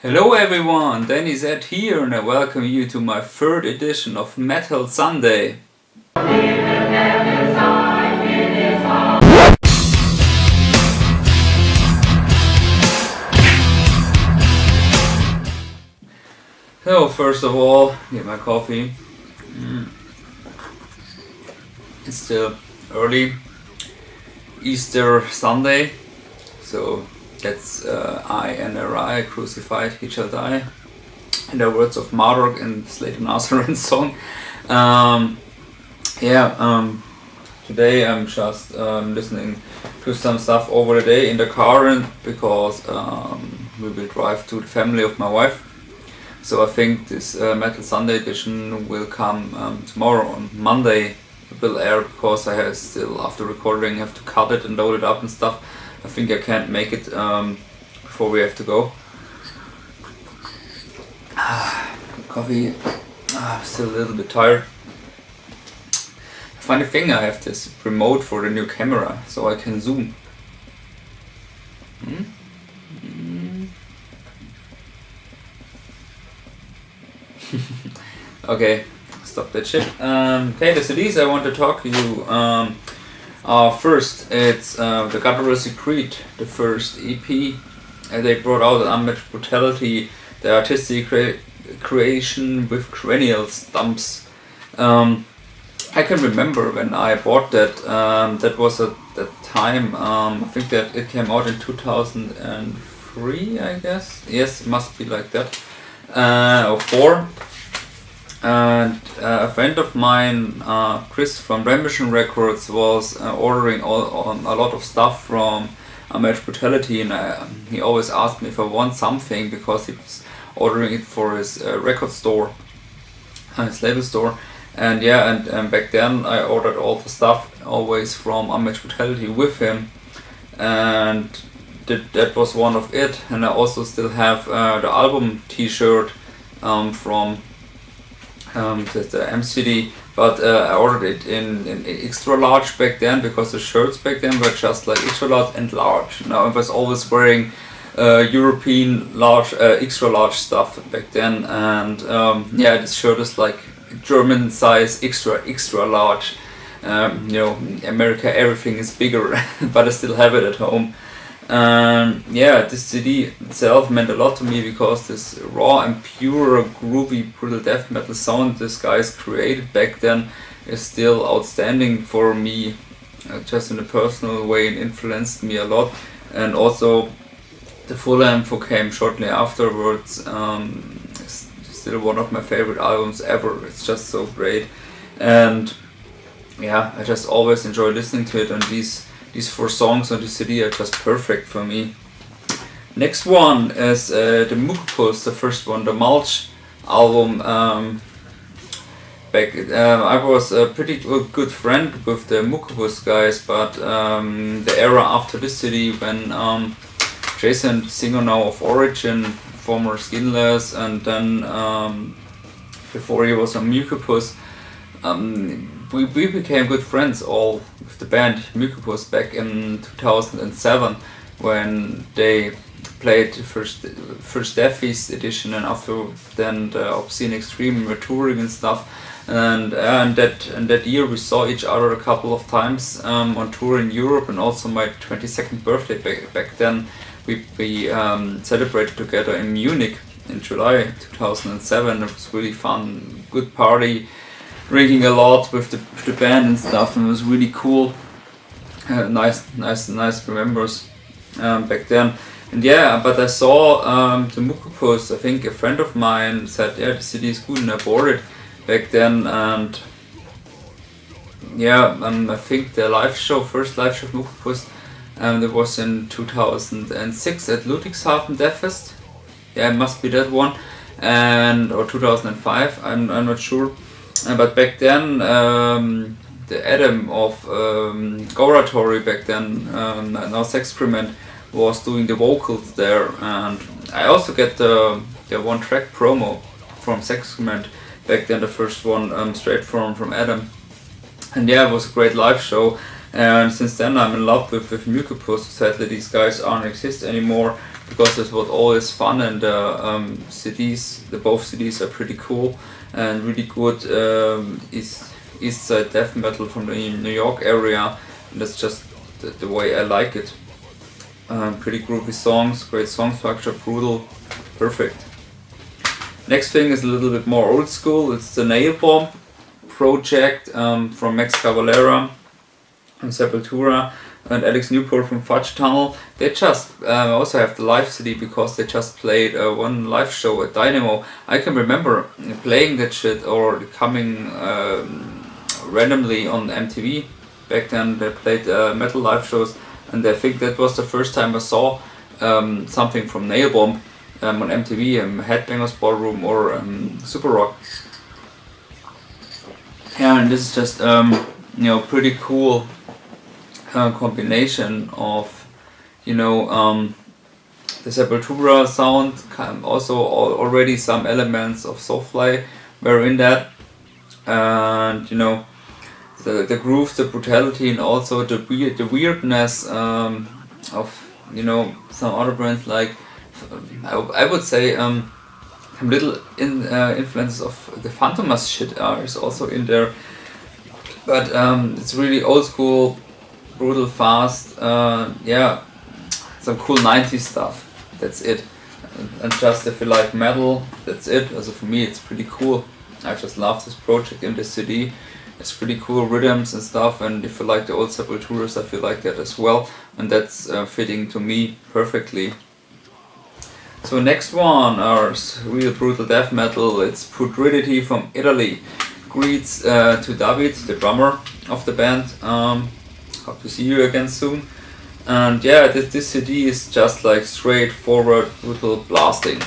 Hello everyone, Dani Zed here, and I welcome you to my third edition of Metal Sunday. So first of all, get my coffee. It's still early Easter Sunday, so that's I crucified, he shall die, in the words of Marduk in Slade Nazarene song. Today I'm just listening to some stuff over the day in the car, and because we will drive to the family of my wife. So I think this Metal Sunday edition will come tomorrow on Monday. It will air because I still, after recording, have to cut it and load it up and stuff. I think I can't make it before we have to go. Coffee. Still a little bit tired. Funny thing, I have this remote for the new camera, so I can zoom. Okay, stop that shit. Okay, the CDs I want to talk to you. First, it's the Gutural Secrete, the first EP. They brought out Unmatched Brutality, the artistic creation with cranial stumps. I can remember when I bought that. That was at that time. I think that it came out in 2003, I guess. Yes, it must be like that. Or 4. And a friend of mine, Chris from Permeated Records, was ordering a lot of stuff from Unmatched Brutality, and he always asked me if I want something because he was ordering it for his record store, his label store. And back then I ordered all the stuff always from Unmatched Brutality with him, and that was one of it. And I also still have the album t-shirt from the MCD, but I ordered it in extra large back then because the shirts back then were just like extra large and large. Now I was always wearing European large, extra large stuff back then, and this shirt is like German size extra large. America everything is bigger, but I still have it at home. This CD itself meant a lot to me because this raw and pure groovy brutal death metal sound this guys created back then is still outstanding for me, just in a personal way, and influenced me a lot. And also the full info came shortly afterwards. It's still one of my favorite albums ever. It's just so great, and I just always enjoy listening to it, and these 4 songs on the CD are just perfect for me. Next one is the Mucopus, the first one, the Mulch album. I was a pretty good friend with the Mucopus guys, but the era after this CD, when Jason, singer now of Origin, former Skinless, and then before he was on Mucopus, we became good friends all with the band Mucopus back in 2007 when they played the first Death Feast edition, and after then the Obscene Extreme were touring and stuff, and that year we saw each other a couple of times on tour in Europe, and also my 22nd birthday back then we celebrated together in Munich in July 2007. It was really fun, good party, drinking a lot with the band and stuff, and it was really cool. Nice remembers back then. And but I saw the Mucopus. I think a friend of mine said, the CD is good, and I bought it back then. And I think the first live show of Mucopus, that was in 2006 at Ludwigshafen Deathfest. It must be that one, or 2005. I'm not sure. But back then, the Adam of Gore back then, now Secrete, was doing the vocals there, and I also get the 1-track promo from Secrete back then, the first one, straight from Adam. And it was a great live show. And since then I'm in love with Mucopus. Sadly these guys aren't exist anymore, because this was always fun, and CDs, both CDs are pretty cool and really good East Side death metal from the New York area, and that's just the way I like it. Pretty groovy songs, great song structure, brutal, perfect. Next thing is a little bit more old school. It's the Nailbomb project from Max Cavalera and Sepultura and Alex Newport from Fudge Tunnel. They just also have the live CD because they just played one live show at Dynamo. I can remember playing that shit or coming randomly on MTV. Back then they played metal live shows, and I think that was the first time I saw something from Nailbomb on MTV, Headbangers Ballroom or Super Rock. Yeah, and this is just pretty cool combination of the Sepultura sound, also already some elements of Soulfly were in that, and the grooves, the brutality, and also the weirdness of some other bands, like I would say some little influences of the Phantomas shit is also in there, but it's really old school, brutal, fast, some cool 90s stuff. That's it. And just if you like metal, that's it. Also for me, it's pretty cool. I just love this project in this CD. It's pretty cool rhythms and stuff, and if you like the old Sepultura stuff, you like that as well, and that's fitting to me perfectly. So next one are real brutal death metal. It's Putridity from Italy. Greets to David, the drummer of the band. Hope to see you again soon. And yeah, this CD is just like straightforward brutal blasting.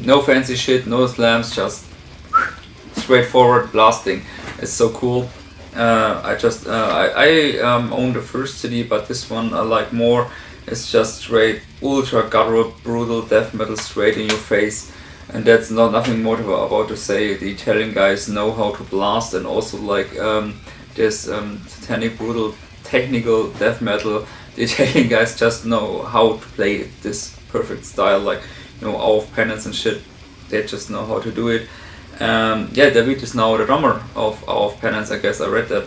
No fancy shit, no slams, just straightforward blasting. It's so cool. I own the first CD, but this one I like more. It's just straight ultra guttural brutal death metal straight in your face, and that's nothing more about to say. The Italian guys know how to blast, and also like this satanic brutal technical death metal. The Italian guys just know how to play this perfect style, like Hour of Penance and shit. They just know how to do it. David is now the drummer of Hour of Penance. I guess I read that.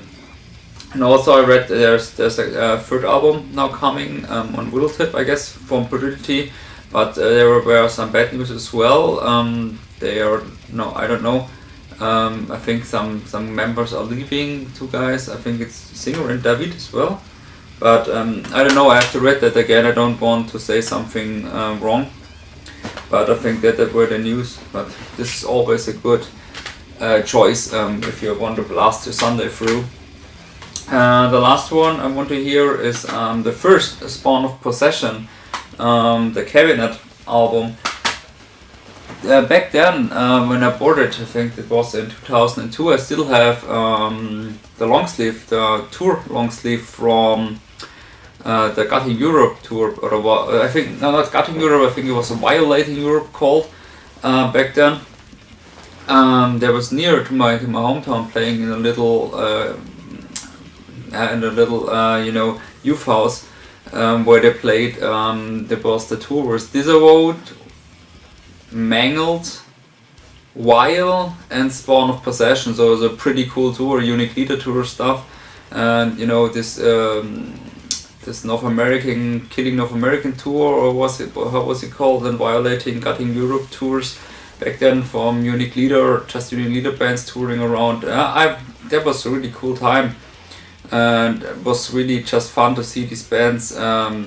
And also I read there's a third album now coming on Whittletip, I guess, from Putridity, but there were some bad news as well. I don't know. I think some members are leaving, 2 guys. I think it's Singer and David as well. But I don't know, I have to read that again. I don't want to say something wrong. But I think that were the news. But this is always a good choice if you want to blast your Sunday through. The last one I want to hear is the first Spawn of Possession, the Cabinet album. Back then, when I bought it, I think it was in 2002, I still have the long sleeve, the tour long sleeve from the Gutting Europe tour, or I think, no, not Gutting Europe, I think it was a Violating Europe called back then. There was near to my hometown, playing in a little youth house where they played. The tour was Disavowed, Mangled, Vile, and Spawn of Possession. So it was a pretty cool tour, unique leader tour stuff. And this North American, Killing North American tour, or how was it called, and Violating Gutting Europe tours back then from Unique Leader, just Unique Leader bands touring around. That was a really cool time, and it was really just fun to see these bands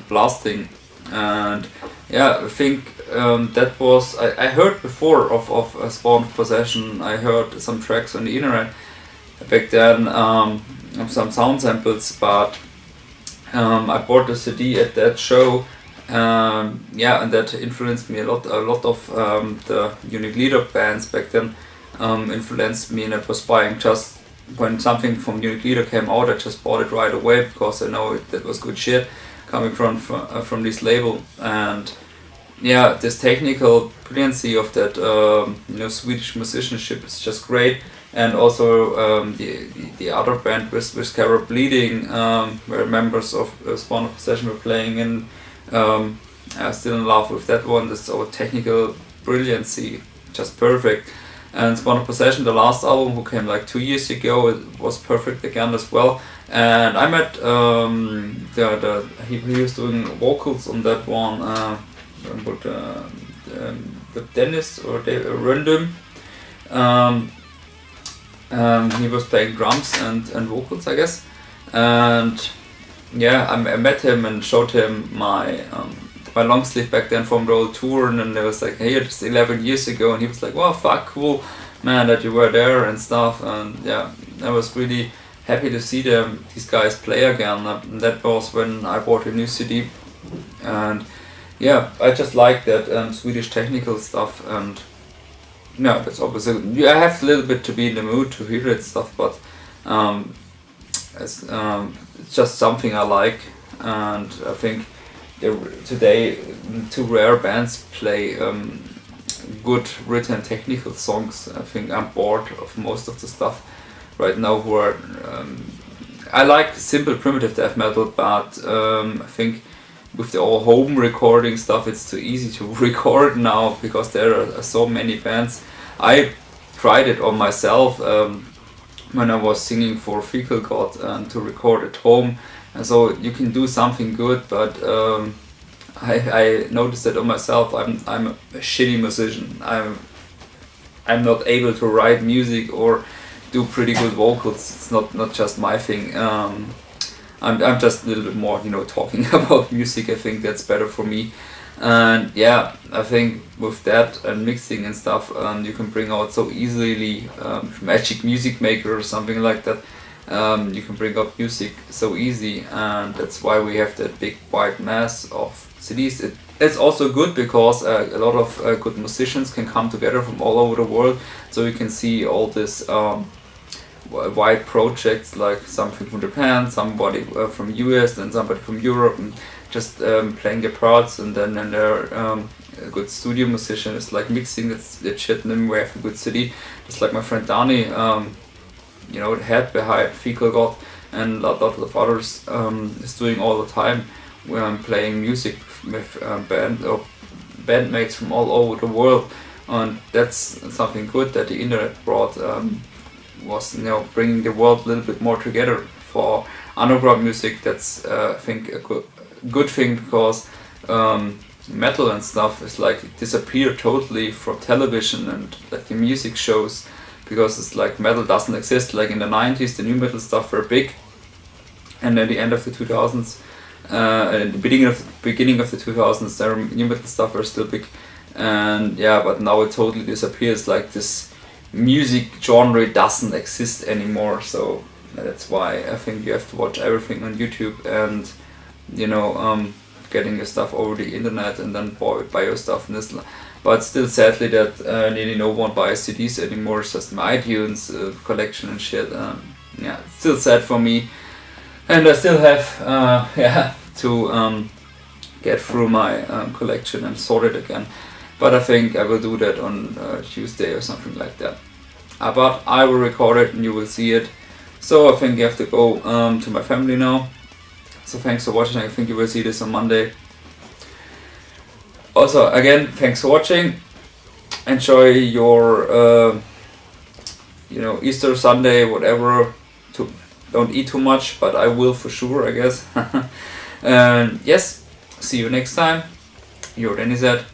blasting. And yeah, I think that was, I heard before of Spawn of Possession. I heard some tracks on the internet back then, some sound samples, but I bought the CD at that show, and that influenced me a lot of the Unique Leader bands back then influenced me, and I was buying just when something from Unique Leader came out. I just bought it right away because I know that was good shit coming from this label. And yeah, this technical brilliancy of that Swedish musicianship is just great. And also the other band with Scarab Bleeding, where members of Spawn of Possession were playing in, Still in love with that one. This so technical brilliancy, just perfect. And Spawn Possession, the last album, who came like 2 years ago, it was perfect again as well. And I met he was doing vocals on that one with Dennis or Random. He was playing drums and vocals, I guess. And yeah, I met him and showed him my long sleeve back then from the old tour, and then I was like, hey, it's 11 years ago, and he was like, wow, fuck, cool, man, that you were there and stuff. And yeah, I was really happy to see these guys play again. And that was when I bought a new CD, and yeah, I just like that Swedish technical stuff. And yeah, that's obviously, I have a little bit to be in the mood to hear that stuff, but it's just something I like. And I think today two rare bands play good written technical songs. I think I'm bored of most of the stuff right now who are I like simple primitive death metal, but I think with the all home recording stuff it's too easy to record now because there are so many bands. I tried it on myself when I was singing for Fecal God to record at home, and so you can do something good, but I noticed that on myself. I'm a shitty musician. I'm not able to write music or do pretty good vocals. It's not just my thing. I'm just a little bit more, talking about music. I think that's better for me. And yeah, I think with that and mixing and stuff, you can bring out so easily Magic Music Maker or something like that. You can bring up music so easy, and that's why we have that big wide mass of CDs. It's also good because a lot of good musicians can come together from all over the world, so you can see all this wide projects, like something from Japan, somebody from US, and somebody from Europe, and just playing their parts, and then there a good studio musician is like mixing that shit, and then we have a good CD. Just like my friend Dani, the head behind Fecal God, and a lot of others is doing all the time. Where I'm playing music with bandmates from all over the world, and that's something good that the internet brought. Was bringing the world a little bit more together for underground music. That's I think a good thing, because metal and stuff is like disappeared totally from television and like the music shows, because it's like metal doesn't exist. Like in the 90s, the new metal stuff were big, and at the end of the 2000s, at the beginning of the 2000s, the new metal stuff were still big, and yeah, but now it totally disappears. Like this music genre doesn't exist anymore, so that's why I think you have to watch everything on YouTube, and getting your stuff over the internet and then buy your stuff in this. But still, sadly, that nearly no one buys CDs anymore. It's just my iTunes collection and shit. Yeah, it's still sad for me, and I still have to get through my collection and sort it again. But I think I will do that on Tuesday or something like that. But I will record it and you will see it. So I think you have to go to my family now. So thanks for watching. I think you will see this on Monday. Also, again, thanks for watching. Enjoy your Easter Sunday, whatever. Don't eat too much, but I will for sure, I guess. And yes, see you next time. You're Dani Zed.